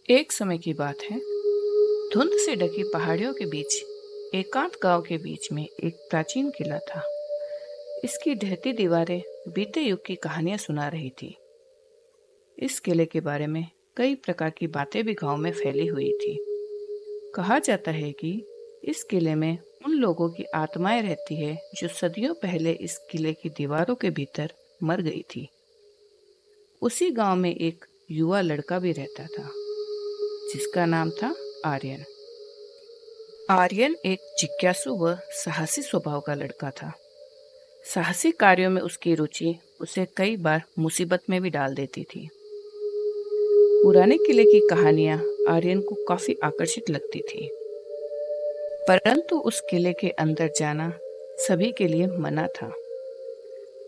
एक समय की बात है। धुंध से ढकी पहाड़ियों के बीच एकांत गांव के बीच में एक प्राचीन किला था। इसकी ढहती दीवारें बीते युग की कहानियां सुना रही थी। इस किले के बारे में कई प्रकार की बातें भी गांव में फैली हुई थी। कहा जाता है कि इस किले में उन लोगों की आत्माएं रहती है जो सदियों पहले इस किले की दीवारों के भीतर मर गई थी। उसी गांव में एक युवा लड़का भी रहता था जिसका नाम था आर्यन। आर्यन एक जिज्ञासु व साहसी स्वभाव का लड़का था। साहसी कार्यों में उसकी रुचि उसे कई बार मुसीबत में भी डाल देती थी। पुराने किले की कहानियां आर्यन को काफी आकर्षित लगती थी, परंतु उस किले के अंदर जाना सभी के लिए मना था।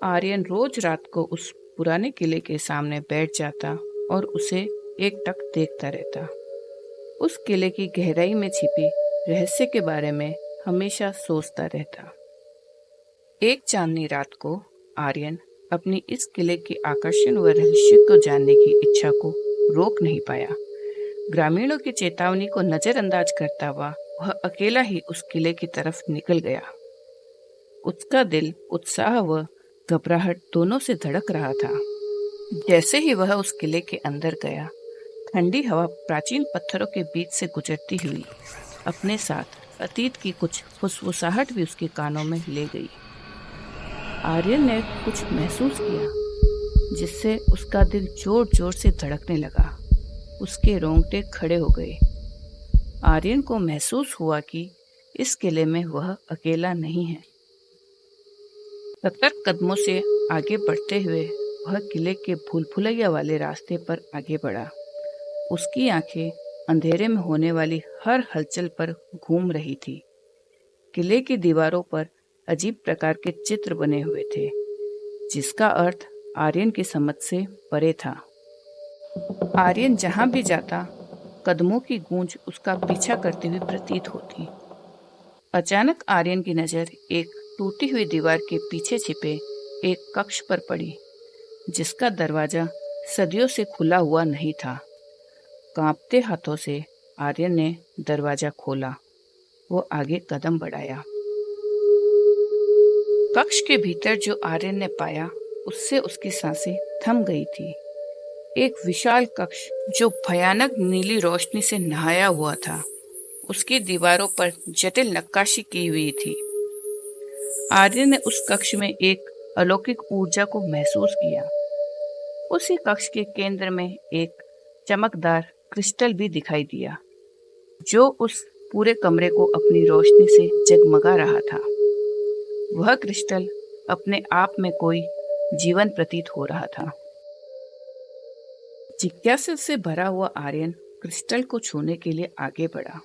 आर्यन रोज रात को उस पुराने किले के सामने बैठ जाता और उसे एकटक देखता रहता। उस किले की गहराई में छिपी रहस्य के बारे में हमेशा सोचता रहता। एक चांदनी रात को आर्यन अपनी इस किले के आकर्षण व रहस्य को जानने की इच्छा को रोक नहीं पाया। ग्रामीणों की चेतावनी को नजरअंदाज करता हुआ वह अकेला ही उस किले की तरफ निकल गया। उसका दिल उत्साह व घबराहट दोनों से धड़क रहा था। जैसे ही वह उस किले के अंदर गया, ठंडी हवा प्राचीन पत्थरों के बीच से गुजरती हुई अपने साथ अतीत की कुछ फुसफुसाहट भी उसके कानों में ले गई। आर्यन ने कुछ महसूस किया जिससे उसका दिल जोर जोर से धड़कने लगा। उसके रोंगटे खड़े हो गए। आर्यन को महसूस हुआ कि इस किले में वह अकेला नहीं है। सतर्क कदमों से आगे बढ़ते हुए वह किले के भूल भुलैया वाले रास्ते पर आगे बढ़ा। उसकी आंखें अंधेरे में होने वाली हर हलचल पर घूम रही थी। किले की दीवारों पर अजीब प्रकार के चित्र बने हुए थे जिसका अर्थ आर्यन की समझ से परे था। आर्यन जहां भी जाता, कदमों की गूंज उसका पीछा करती हुई प्रतीत होती। अचानक आर्यन की नजर एक टूटी हुई दीवार के पीछे छिपे एक कक्ष पर पड़ी जिसका दरवाजा सदियों से खुला हुआ नहीं था। कांपते हाथों से आर्यन ने दरवाजा खोला। वो आगे कदम बढ़ाया। कक्ष के भीतर जो आर्यन ने पाया उससे उसकी सांसें थम गई थी। एक विशाल कक्ष जो भयानक नीली रोशनी से नहाया हुआ था। उसकी दीवारों पर जटिल नक्काशी की हुई थी। आर्यन ने उस कक्ष में एक अलौकिक ऊर्जा को महसूस किया। उसी कक्ष के केंद्र में एक चमकदार क्रिस्टल भी दिखाई दिया जो उस पूरे कमरे को अपनी रोशनी से जगमगा रहा था। वह क्रिस्टल अपने आप में कोई जीवन प्रतीत हो रहा था। जिज्ञासा से भरा हुआ आर्यन क्रिस्टल को छूने के लिए आगे बढ़ा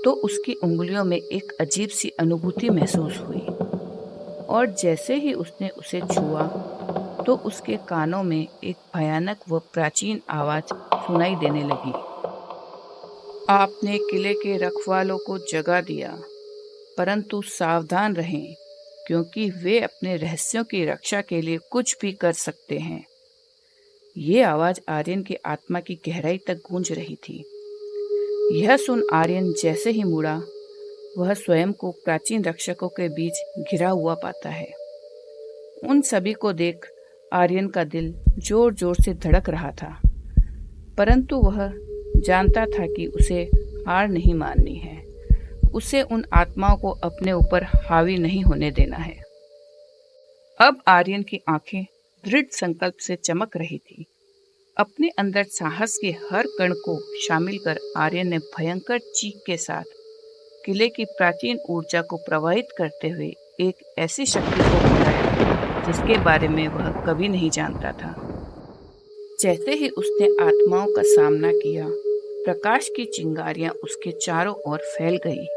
तो उसकी उंगलियों में एक अजीब सी अनुभूति महसूस हुई और जैसे ही उसने उसे छुआ तो उसके कानों में एक भयानक व प्राचीन आवाज सुनाई देने लगी। आपने किले के रखवालों को जगा दिया, परंतु सावधान रहें क्योंकि वे अपने रहस्यों की रक्षा के लिए कुछ भी कर सकते हैं। ये आवाज आर्यन की आत्मा की गहराई तक गूंज रही थी। यह सुन आर्यन जैसे ही मुड़ा, वह स्वयं को प्राचीन रक्षकों के बीच घिरा हुआ पाता है। उन सभी को देख आर्यन का दिल जोर जोर से धड़क रहा था, परंतु वह जानता था कि उसे हार नहीं माननी है। उसे उन आत्माओं को अपने ऊपर हावी नहीं होने देना है। अब आर्यन की आंखें दृढ़ संकल्प से चमक रही थी। अपने अंदर साहस के हर कण को शामिल कर आर्यन ने भयंकर चीख के साथ किले की प्राचीन ऊर्जा को प्रवाहित करते हुए एक ऐसी शक्ति को बुलाया जिसके बारे में वह कभी नहीं जानता था। जैसे ही उसने आत्माओं का सामना किया, प्रकाश की चिंगारियां उसके चारों ओर फैल गई।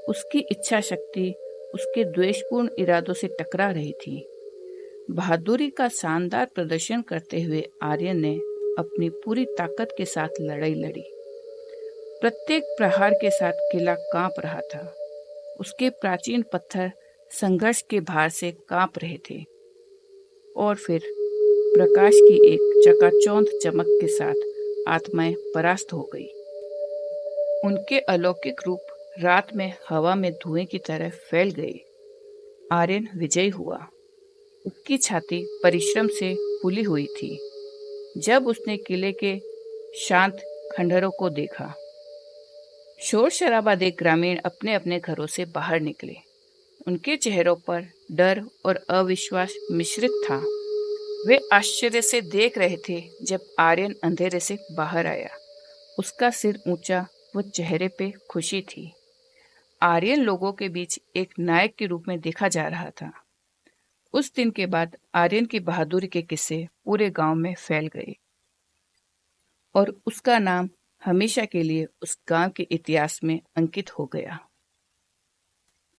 उसकी इच्छा शक्ति उसके द्वेषपूर्ण इरादों से टकरा रही थी। बहादुरी का शानदार प्रदर्शन करते हुए आर्यन ने अपनी पूरी ताकत के साथ लड़ाई लड़ी। प्रत्येक प्रहार के साथ किला कांप रहा था। उसके प्राचीन पत्थर संघर्ष के भार से कांप रहे थे और फिर प्रकाश की एक चकाचौंध चमक के साथ आत्माएं परास्त हो गई। उनके अलौकिक रूप रात में हवा में धुएं की तरह फैल गए। आर्यन विजयी हुआ। उसकी छाती परिश्रम से फूली हुई थी। जब उसने किले के शांत खंडहरों को देखा, शोर शराबा देख ग्रामीण अपने अपने घरों से बाहर निकले। उनके चेहरों पर डर और अविश्वास मिश्रित था। वे आश्चर्य से देख रहे थे जब आर्यन अंधेरे से बाहर आया। उसका सिर ऊंचा व चेहरे पे खुशी थी। आर्यन लोगों के बीच एक नायक के रूप में देखा जा रहा था। उस दिन के बाद आर्यन की बहादुरी के किस्से पूरे गांव में फैल गए और उसका नाम हमेशा के लिए उस गांव के इतिहास में अंकित हो गया।